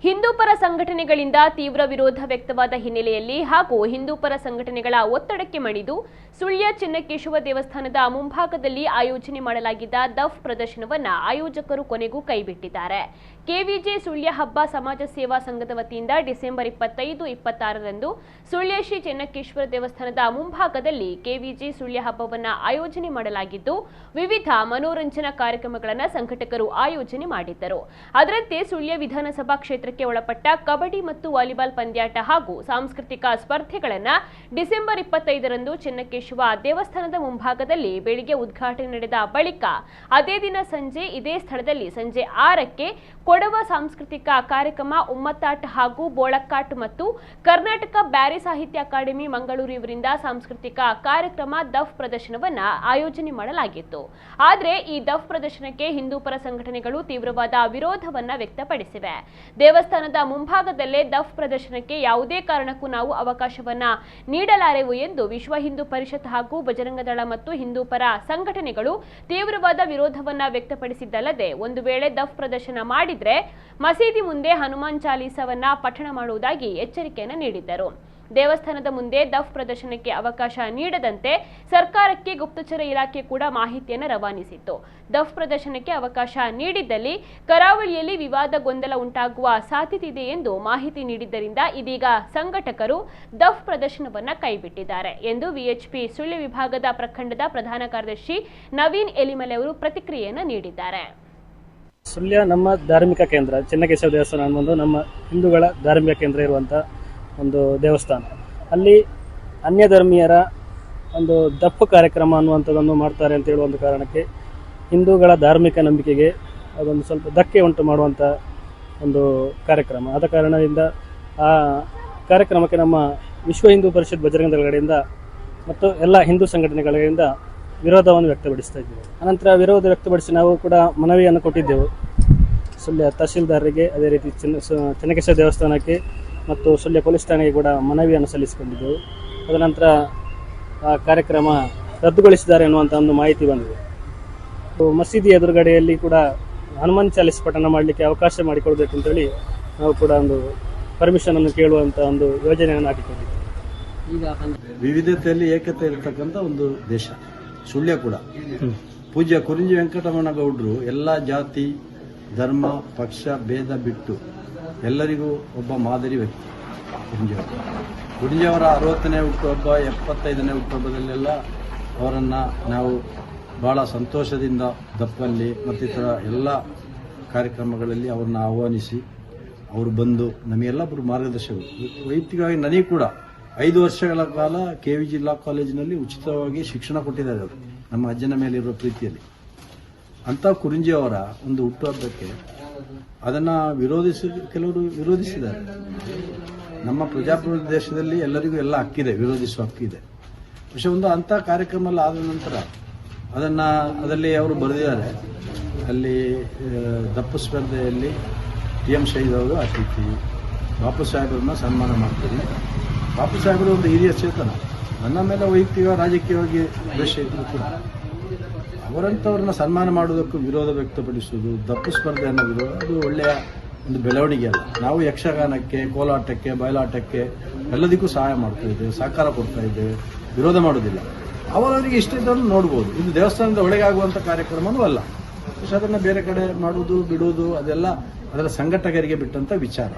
ಹಿಂದೂಪರ ಸಂಘಟನೆಗಳಿಂದ ತೀವ್ರ ವಿರೋಧ ವ್ಯಕ್ತವಾದ ಹಿನ್ನೆಲೆಯಲ್ಲಿ ಹಾಗೂ ಹಿಂದೂಪರ ಸಂಘಟನೆಗಳ ಒತ್ತಡಕ್ಕೆ ಮಣಿದು ಸುಳ್ಯ ಚೆನ್ನಕೇಶವ ದೇವಸ್ಥಾನದ ಮುಂಭಾಗದಲ್ಲಿ ಆಯೋಜನೆ ಮಾಡಲಾಗಿದ್ದ ದಫ್ ಪ್ರದರ್ಶನವನ್ನು ಆಯೋಜಕರು ಕೊನೆಗೂ ಕೈಬಿಟ್ಟಿದ್ದಾರೆ. ಕೆವಿಜೆ ಸುಳ್ಯ ಹಬ್ಬ ಸಮಾಜ ಸೇವಾ ಸಂಘದ ವತಿಯಿಂದ ಡಿಸೆಂಬರ್ 25-26ರಂದು ಸುಳ್ಯ ಶ್ರೀ ಚೆನ್ನಕೇಶ್ವರ ದೇವಸ್ಥಾನದ ಮುಂಭಾಗದಲ್ಲಿ ಕೆವಿಜೆ ಸುಳ್ಯ ಹಬ್ಬವನ್ನು ಆಯೋಜನೆ ಮಾಡಲಾಗಿದ್ದು ವಿವಿಧ ಮನೋರಂಜನಾ ಕಾರ್ಯಕ್ರಮಗಳನ್ನು ಸಂಘಟಕರು ಆಯೋಜನೆ ಮಾಡಿದ್ದರು. ಅದರಂತೆ ಸುಳ್ಯ ವಿಧಾನಸಭಾ ಕ್ಷೇತ್ರಕ್ಕೆ ಒಳಪಟ್ಟ ಕಬಡ್ಡಿ ಮತ್ತು ವಾಲಿಬಾಲ್ ಪಂದ್ಯಾಟ ಹಾಗೂ ಸಾಂಸ್ಕೃತಿಕ ಸ್ಪರ್ಧೆಗಳನ್ನು ಡಿಸೆಂಬರ್ 25ರಂದು ಚೆನ್ನಕೇಶವ ದೇವಸ್ಥಾನದ ಮುಂಭಾಗದಲ್ಲಿ ಬೆಳಿಗ್ಗೆ ಉದ್ಘಾಟನೆ ನಡೆದ ಬಳಿಕ ಅದೇ ದಿನ ಸಂಜೆ ಇದೇ ಸ್ಥಳದಲ್ಲಿ ಸಂಜೆ 6ಕ್ಕೆ ಕೊಡವ ಸಾಂಸ್ಕೃತಿಕ ಕಾರ್ಯಕ್ರಮ ಉಮ್ಮತ್ತಾಟ ಹಾಗೂ ಬೋಳಕ್ಕಾಟ್ ಮತ್ತು ಕರ್ನಾಟಕ ಬ್ಯಾರಿ ಸಾಹಿತ್ಯ ಅಕಾಡೆಮಿ ಮಂಗಳೂರು ಇವರಿಂದ ಸಾಂಸ್ಕೃತಿಕ ಕಾರ್ಯಕ್ರಮ ದಫ್ ಪ್ರದರ್ಶನವನ್ನು ಆಯೋಜನೆ ಮಾಡಲಾಗಿತ್ತು. ಆದರೆ ಈ ದಫ್ ಪ್ರದರ್ಶನಕ್ಕೆ ಹಿಂದೂಪರ ಸಂಘಟನೆಗಳು ತೀವ್ರವಾದ ವಿರೋಧವನ್ನು ವ್ಯಕ್ತಪಡಿಸಿವೆ. ದೇವಸ್ಥಾನದ ಮುಂಭಾಗದಲ್ಲೇ ದಫ್ ಪ್ರದರ್ಶನಕ್ಕೆ ಯಾವುದೇ ಕಾರಣಕ್ಕೂ ನಾವು ಅವಕಾಶವನ್ನ ನೀಡಲಾರೆವು ಎಂದು ವಿಶ್ವ ಹಿಂದೂ ಪರಿಷತ್ ಹಾಗೂ ಬಜರಂಗದಳ ಮತ್ತು ಹಿಂದೂಪರ ಸಂಘಟನೆಗಳು ತೀವ್ರವಾದ ವಿರೋಧವನ್ನ ವ್ಯಕ್ತಪಡಿಸಿದ್ದಲ್ಲದೆ ಒಂದು ವೇಳೆ ದಫ್ ಪ್ರದರ್ಶನ ಮಾಡಿದ್ರೆ ಮಸೀದಿ ಮುಂದೆ ಹನುಮಾನ್ ಚಾಲೀಸವನ್ನ ಪಠಣ ಮಾಡುವುದಾಗಿ ಎಚ್ಚರಿಕೆಯನ್ನು ನೀಡಿದ್ದರು. ದೇವಸ್ಥಾನದ ಮುಂದೆ ದಫ್ ಪ್ರದರ್ಶನಕ್ಕೆ ಅವಕಾಶ ನೀಡದಂತೆ ಸರ್ಕಾರಕ್ಕೆ ಗುಪ್ತಚರ ಇಲಾಖೆ ಕೂಡ ಮಾಹಿತಿಯನ್ನು ರವಾನಿಸಿತ್ತು. ದಫ್ ಪ್ರದರ್ಶನಕ್ಕೆ ಅವಕಾಶ ನೀಡಿದ್ದಲ್ಲಿ ಕರಾವಳಿಯಲ್ಲಿ ವಿವಾದ ಗೊಂದಲ ಉಂಟಾಗುವ ಸಾಧ್ಯತೆ ಇದೆ ಎಂದು ಮಾಹಿತಿ ನೀಡಿದ್ದರಿಂದ ಇದೀಗ ಸಂಘಟಕರು ದಫ್ ಪ್ರದರ್ಶನವನ್ನು ಕೈಬಿಟ್ಟಿದ್ದಾರೆ ಎಂದು ವಿಎಚ್ಪಿ ಸುಳ್ಯ ವಿಭಾಗದ ಪ್ರಖಂಡದ ಪ್ರಧಾನ ಕಾರ್ಯದರ್ಶಿ ನವೀನ್ ಎಲಿಮಲೆ ಅವರು ಪ್ರತಿಕ್ರಿಯೆಯನ್ನು ನೀಡಿದ್ದಾರೆ. ಸುಳ್ಯ ನಮ್ಮ ಧಾರ್ಮಿಕ ಕೇಂದ್ರ ಚೆನ್ನಕೇಶವ ದೇವಸ್ಥಾನ ಅನ್ನೋದು ನಮ್ಮ ಹಿಂದೂಗಳ ಧಾರ್ಮಿಕ ಕೇಂದ್ರ ಇರುವಂಥ ಒಂದು ದೇವಸ್ಥಾನ. ಅಲ್ಲಿ ಅನ್ಯ ಧರ್ಮೀಯರ ಒಂದು ದಫ್ ಕಾರ್ಯಕ್ರಮ ಅನ್ನುವಂಥದ್ದನ್ನು ಮಾಡ್ತಾರೆ ಅಂತ ಹೇಳುವ ಒಂದು ಕಾರಣಕ್ಕೆ ಹಿಂದೂಗಳ ಧಾರ್ಮಿಕ ನಂಬಿಕೆಗೆ ಅದೊಂದು ಸ್ವಲ್ಪ ಧಕ್ಕೆ ಉಂಟು ಮಾಡುವಂಥ ಒಂದು ಕಾರ್ಯಕ್ರಮ. ಆದ ಕಾರಣದಿಂದ ಆ ಕಾರ್ಯಕ್ರಮಕ್ಕೆ ನಮ್ಮ ವಿಶ್ವ ಹಿಂದೂ ಪರಿಷತ್ ಬಜರಂಗದಳ ಕಡೆಯಿಂದ ಮತ್ತು ಎಲ್ಲ ಹಿಂದೂ ಸಂಘಟನೆಗಳಿಂದ ವಿರೋಧವನ್ನು ವ್ಯಕ್ತಪಡಿಸ್ತಾ ಇದ್ದೇವೆ. ಅನಂತರ ವಿರೋಧ ವ್ಯಕ್ತಪಡಿಸಿ ನಾವು ಕೂಡ ಮನವಿಯನ್ನು ಕೊಟ್ಟಿದ್ದೆವು ಸುಳ್ಯ ತಹಶೀಲ್ದಾರರಿಗೆ, ಅದೇ ರೀತಿ ಚೆನ್ನಕೇಶವ ದೇವಸ್ಥಾನಕ್ಕೆ ಮತ್ತು ಸುಳ್ಯ ಪೊಲೀಸ್ ಠಾಣೆಗೆ ಕೂಡ ಮನವಿಯನ್ನು ಸಲ್ಲಿಸಿಕೊಂಡಿದ್ದೆವು. ತದನಂತರ ಆ ಕಾರ್ಯಕ್ರಮ ರದ್ದುಗೊಳಿಸಿದ್ದಾರೆ ಎನ್ನುವಂಥ ಒಂದು ಮಾಹಿತಿ ಬಂದಿದೆ. ಮಸೀದಿ ಎದುರುಗಡೆಯಲ್ಲಿ ಕೂಡ ಹನುಮಾನ್ ಚಾಲೀಸ್ ಪಠಣ ಮಾಡಲಿಕ್ಕೆ ಅವಕಾಶ ಮಾಡಿಕೊಡ್ಬೇಕು ಅಂತೇಳಿ ನಾವು ಕೂಡ ಒಂದು ಪರ್ಮಿಷನ್ ಅನ್ನು ಕೇಳುವಂಥ ಒಂದು ಯೋಜನೆಯನ್ನು ಹಾಕಿಕೊಂಡಿದ್ದೇವೆ. ಈಗ ವಿವಿಧತೆಯಲ್ಲಿ ಏಕತೆ ಇರತಕ್ಕಂಥ ಒಂದು ದೇಶ ಸುಳ್ಯ ಕೂಡ. ಪೂಜ್ಯ ಕುರಿಂಜಿ ವೆಂಕಟರಮಣ ಗೌಡರು ಎಲ್ಲ ಜಾತಿ ಧರ್ಮ ಪಕ್ಷ ಭೇದ ಬಿಟ್ಟು ಎಲ್ಲರಿಗೂ ಒಬ್ಬ ಮಾದರಿ ವ್ಯಕ್ತಿ ಗುಡಿಂಜಿಯವರ 60ನೇ ಹುಟ್ಟುಹಬ್ಬ 75ನೇ ಹುಟ್ಟುಹಬ್ಬದಲ್ಲೆಲ್ಲ ಅವರನ್ನು ನಾವು ಬಹಳ ಸಂತೋಷದಿಂದ ದಪ್ಪಲ್ಲಿ ಮತ್ತಿತರ ಎಲ್ಲ ಕಾರ್ಯಕ್ರಮಗಳಲ್ಲಿ ಅವ್ರನ್ನ ಆಹ್ವಾನಿಸಿ ಅವರು ಬಂದು ನಮಗೆಲ್ಲೊಬ್ಬರು ಮಾರ್ಗದರ್ಶಕರು. ವೈಯಕ್ತಿಕವಾಗಿ ನನಗೆ ಕೂಡ 5 ವರ್ಷಗಳ ಕಾಲ KV ಜಿಲ್ಲಾ ಕಾಲೇಜಿನಲ್ಲಿ ಉಚಿತವಾಗಿ ಶಿಕ್ಷಣ ಕೊಟ್ಟಿದ್ದಾರೆ ಅವರು, ನಮ್ಮ ಅಜ್ಜನ ಮೇಲಿರುವ ಪ್ರೀತಿಯಲ್ಲಿ. ಅಂಥ ಕುರಿಂಜಿಯವರ ಒಂದು ಹುಟ್ಟುಹಬ್ಬಕ್ಕೆ ಅದನ್ನು ಕೆಲವರು ವಿರೋಧಿಸಿದ್ದಾರೆ. ನಮ್ಮ ಪ್ರಜಾಪ್ರಭುತ್ವ ದೇಶದಲ್ಲಿ ಎಲ್ಲರಿಗೂ ಎಲ್ಲ ಹಕ್ಕಿದೆ, ವಿರೋಧಿಸುವ ಹಕ್ಕಿದೆ. പക്ഷെ ಒಂದು ಅಂಥ ಕಾರ್ಯಕ್ರಮ ಆದ ನಂತರ ಅದರಲ್ಲಿ ಅವರು ಬರೆದಿದ್ದಾರೆ, ಅಲ್ಲಿ ದಪ್ಪು ಸ್ಪರ್ಧೆಯಲ್ಲಿ TM ಶಹೀದ್ ಅವರು ಅತಿಥಿ, ಬಾಪು ಸಾಹೇಬರನ್ನ ಸನ್ಮಾನ ಮಾಡ್ತೀನಿ. ಬಾಪು ಸಾಹೇಬರು ಒಂದು ಹಿರಿಯ ಚೇತನ, ನನ್ನ ಮೇಲೆ ವೈಯಕ್ತಿಕ ರಾಜಕೀಯವಾಗಿ ದ್ವೇಷ ಇದ್ದರೂ ಕೂಡ ಅವರಂಥವ್ರನ್ನ ಸನ್ಮಾನ ಮಾಡುವುದಕ್ಕೂ ವಿರೋಧ ವ್ಯಕ್ತಪಡಿಸುವುದು, ದಪ್ಪು ಸ್ಪರ್ಧೆಯನ್ನು ವಿರೋಧ, ಅದು ಒಳ್ಳೆಯ ಒಂದು ಬೆಳವಣಿಗೆ ಅಲ್ಲ. ನಾವು ಯಕ್ಷಗಾನಕ್ಕೆ, ಕೋಲಾಟಕ್ಕೆ, ಬಯಲಾಟಕ್ಕೆ ಎಲ್ಲದಕ್ಕೂ ಸಹಾಯ ಮಾಡ್ತಾ ಇದ್ದೇವೆ, ಸಹಕಾರ ಕೊಡ್ತಾ ಇದ್ದೇವೆ, ವಿರೋಧ ಮಾಡೋದಿಲ್ಲ. ಅವರವರಿಗೆ ಇಷ್ಟ ಇದ್ದನ್ನು ನೋಡ್ಬೋದು. ಇದು ದೇವಸ್ಥಾನದ ಒಳಗೆ ಆಗುವಂಥ ಕಾರ್ಯಕ್ರಮವೂ ಅಲ್ಲ. പക്ഷെ ಅದನ್ನು ಬೇರೆ ಕಡೆ ಮಾಡುವುದು ಬಿಡುವುದು ಅದೆಲ್ಲ ಅದರ ಸಂಘಟಕರಿಗೆ ಬಿಟ್ಟಂಥ ವಿಚಾರ.